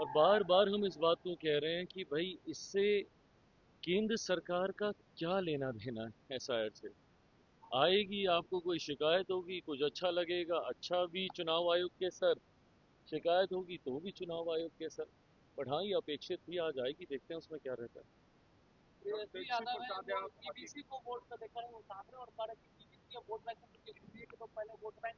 और बार बार हम इस बात को कह रहे हैं कि भाई इससे केंद्र सरकार का क्या लेना देना है शायद से। आएगी, आपको कोई शिकायत होगी, कुछ अच्छा लगेगा, अच्छा भी चुनाव आयोग के सर, शिकायत होगी तो भी चुनाव आयोग के सर। बट हाँ, ये अपेक्षित भी आज आएगी, देखते हैं उसमें क्या रहता है। तेजस्वी यादव है वो ईबीसी को वोट को लेकर वो सामने और कह रहे हैं कि ईबीसी या वोट बैंक में एनडीए के तो पहले वोट बैंक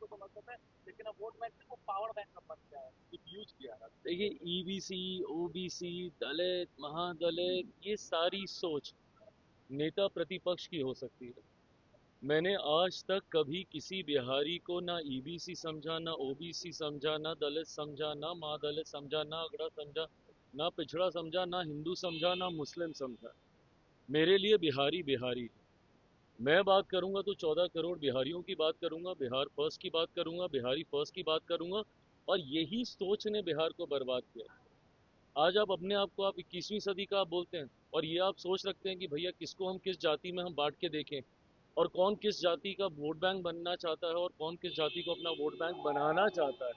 को समझते थे, लेकिन अब वोट बैंक से वो पावर बैंक का बन गया है, यूज किया है। देखिए, ईबीसी, ओबीसी, दलित, महादलित, ये सारी सोच नेता प्रतिपक्ष की हो सकती है। मैंने आज तक कभी किसी बिहारी को ना ईबीसी समझा, ना ओबीसी समझा, ना दलित समझा, ना महादलित समझा, ना अगड़ा समझा, ना पिछड़ा समझा, ना हिंदू समझा, ना मुस्लिम समझा। मेरे लिए बिहारी बिहारी है। मैं बात करूंगा तो 14 करोड़ बिहारियों की बात करूंगा, बिहार फर्स्ट की बात करूंगा, बिहारी फर्स्ट की बात करूंगा। और यही सोच ने बिहार को बर्बाद किया। आज आप अपने आप को आप 21वीं सदी का आप बोलते हैं, और ये आप सोच रखते हैं कि भैया किसको हम किस जाति में हम बांट के देखें, और कौन किस जाति का वोट बैंक बनना चाहता है और कौन किस जाति को अपना वोट बैंक बनाना चाहता है।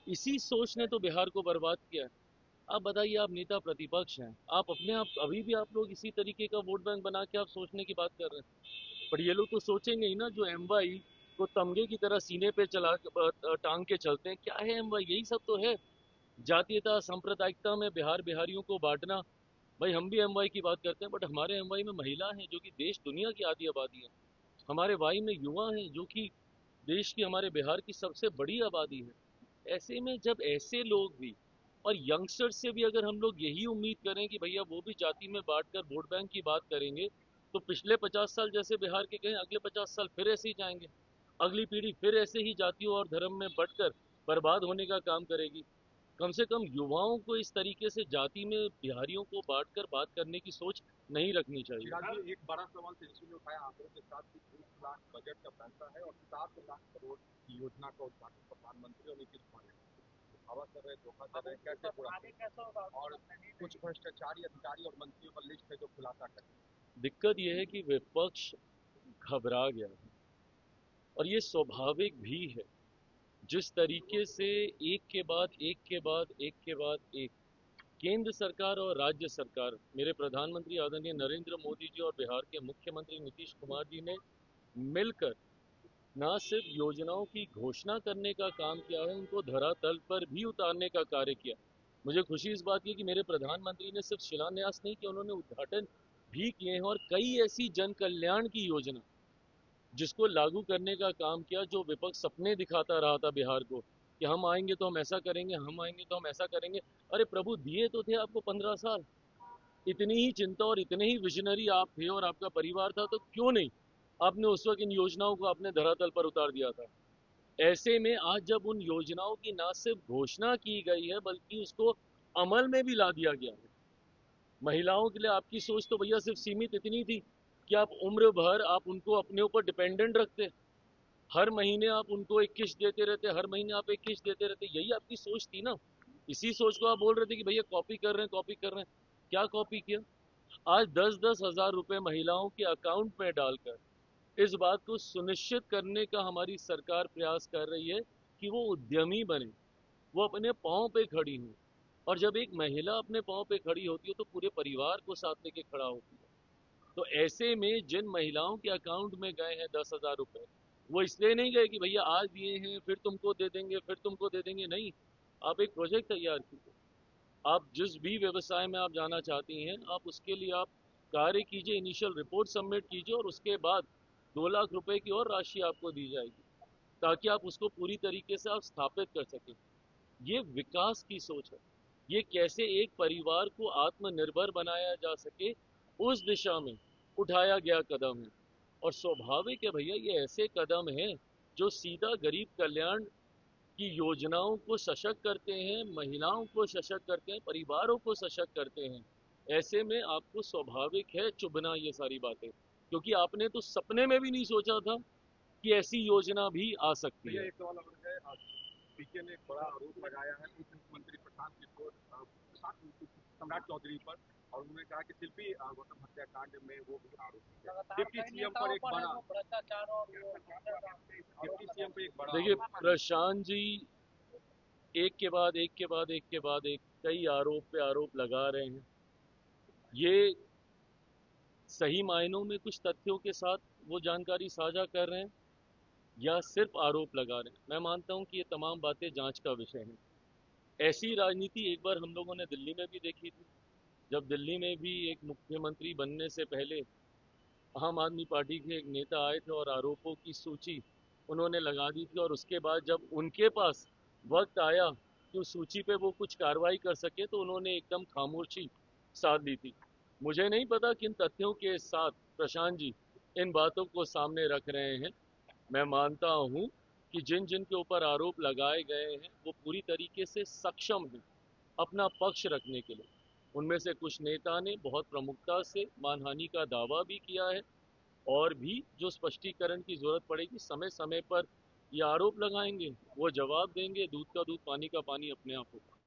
इसी सोच ने तो बिहार को बर्बाद किया है। आप बताइए, आप नेता प्रतिपक्ष हैं, आप अपने आप अभी भी आप लोग इसी तरीके का वोट बैंक बना के आप सोचने की बात कर रहे हैं। पर ये लोग तो सोचेंगे ही ना, जो एमवाई को तमगे की तरह सीने पे टांग के चलते हैं। क्या है एमवाई? यही सब तो है, जातीयता सांप्रदायिकता में बिहार बिहारियों को बांटना। भाई हम भी एमवाई की बात करते हैं, बट हमारे एमवाई में महिला हैं जो कि देश दुनिया की आधी आबादी है। हमारे वाई में युवा हैं जो कि देश की, हमारे बिहार की सबसे बड़ी आबादी है। ऐसे में जब ऐसे लोग भी, और यंगस्टर से भी अगर हम लोग यही उम्मीद करें कि भैया वो भी जाति में बांटकर वोट बैंक की बात करेंगे, तो पिछले 50 साल जैसे बिहार के गए, अगले 50 साल फिर ऐसे ही जाएंगे। अगली पीढ़ी फिर ऐसे ही जातियों और धर्म में बंटकर बर्बाद होने का काम करेगी। कम से कम युवाओं को इस तरीके से जाति में बिहारियों को बांटकर बात करने की सोच नहीं रखनी चाहिए। चिराग जी, एक बड़ा सवाल तेजस्वी ने उठाया आंकड़ों के साथ कि 20 लाख बजट का पैसा है और 7 लाख करोड़ की योजना का उद्घाटन प्रधानमंत्री और नीतीश कुमार ने दावा कर रहे, धोखा कर रहे, कैसे पूरा करें? और कुछ भ्रष्टाचारी अधिकारी और मंत्रियों का लिस्ट है जो खुलासा करें। दिक्कत यह है कि विपक्ष घबरा गया है, और ये स्वाभाविक भी है। जिस तरीके से एक के बाद एक के बाद एक के बाद एक केंद्र सरकार और राज्य सरकार, मेरे प्रधानमंत्री आदरणीय नरेंद्र मोदी जी और बिहार के मुख्यमंत्री नीतीश कुमार जी ने मिलकर न सिर्फ योजनाओं की घोषणा करने का काम किया है, उनको धरातल पर भी उतारने का कार्य किया। मुझे खुशी इस बात की कि मेरे प्रधानमंत्री ने सिर्फ शिलान्यास नहीं किया, उन्होंने उद्घाटन भी किए हैं। और कई ऐसी जन कल्याण की योजना जिसको लागू करने का काम किया, जो विपक्ष सपने दिखाता रहा था बिहार को कि हम आएंगे तो हम ऐसा करेंगे, हम आएंगे तो हम ऐसा करेंगे। अरे प्रभु, दिए तो थे आपको 15 साल। इतनी ही चिंता और इतने ही विजनरी आप थे और आपका परिवार था, तो क्यों नहीं आपने उस वक्त इन योजनाओं को अपने धरातल पर उतार दिया था। ऐसे में आज जब उन योजनाओं की ना सिर्फ घोषणा की गई है, बल्कि उसको अमल में भी ला दिया गया है। महिलाओं के लिए आपकी सोच तो भैया सिर्फ सीमित इतनी थी कि आप उम्र भर आप उनको अपने ऊपर डिपेंडेंट रखते, हर महीने आप उनको एक किस्त देते रहते, हर महीने आप एक किस्त देते रहते। यही आपकी सोच थी ना। इसी सोच को आप बोल रहे थे कि भैया कॉपी कर रहे हैं, कॉपी कर रहे हैं। क्या कॉपी किया? आज 10-10 हज़ार रुपए महिलाओं के अकाउंट में डालकर इस बात को सुनिश्चित करने का हमारी सरकार प्रयास कर रही है कि वो उद्यमी बने, वो अपने पाँव पे खड़ी हो। और जब एक महिला अपने पाँव पे खड़ी होती है तो पूरे परिवार को साथ लेके खड़ा होती है। तो ऐसे में जिन महिलाओं के अकाउंट में गए हैं 10 हज़ार रुपए, वो इसलिए नहीं गए कि भैया आज दिए हैं फिर तुमको दे देंगे, फिर तुमको दे देंगे। नहीं, आप एक प्रोजेक्ट तैयार कीजिए। आप जिस भी व्यवसाय में आप जाना चाहती हैं, आप उसके लिए आप कार्य कीजिए, इनिशियल रिपोर्ट सबमिट कीजिए, और उसके बाद 2 लाख रुपए की और राशि आपको दी जाएगी, ताकि आप उसको पूरी तरीके से आप स्थापित कर सकें। ये विकास की सोच है। ये कैसे एक परिवार को आत्मनिर्भर बनाया जा सके, उस दिशा में उठाया गया कदम है। और स्वाभाविक है भैया, ये ऐसे कदम हैं जो सीधा गरीब कल्याण की योजनाओं को सशक्त करते हैं, महिलाओं को सशक्त करते हैं, परिवारों को सशक्त करते हैं। ऐसे में आपको स्वाभाविक है चुभना ये सारी बातें, क्योंकि आपने तो सपने में भी नहीं सोचा था कि ऐसी योजना भी आ सकती भैया है। एक सवाल और है, पीके ने एक बड़ा आरोप लगाया है उप मुख्यमंत्री प्रशांत किशोर सम्राट चौधरी पर, और उन्होंने कहा कि शिल्पी गौतम हत्याकांड में वो भी आरोपी है। डिप्टी सीएम पर एक बड़ा भ्रष्टाचार और डिप्टी सीएम पे एक बड़ा देखिए, आरोप है। प्रशांत जी एक के बाद एक के बाद एक के बाद एक कई आरोप पे आरोप लगा रहे हैं। ये सही मायनों में कुछ तथ्यों के साथ वो जानकारी साझा कर रहे हैं या सिर्फ आरोप लगा रहे हैं? मैं मानता हूं कि ये तमाम बातें जांच का विषय हैं। ऐसी राजनीति एक बार हम लोगों ने दिल्ली में भी देखी थी, जब दिल्ली में भी एक मुख्यमंत्री बनने से पहले आम आदमी पार्टी के एक नेता आए थे और आरोपों की सूची उन्होंने लगा दी थी, और उसके बाद जब उनके पास वक्त आया कि उस सूची पे वो कुछ कार्रवाई कर सके तो उन्होंने एकदम खामोशी साध ली थी। मुझे नहीं पता किन तथ्यों के साथ प्रशांत जी इन बातों को सामने रख रहे हैं। मैं मानता हूं कि जिन जिन के ऊपर आरोप लगाए गए हैं वो पूरी तरीके से सक्षम हैं अपना पक्ष रखने के लिए। उनमें से कुछ नेता ने बहुत प्रमुखता से मानहानि का दावा भी किया है, और भी जो स्पष्टीकरण की जरूरत पड़ेगी समय समय पर ये आरोप लगाएंगे, वो जवाब देंगे, दूध का दूध पानी का पानी अपने आप होगा।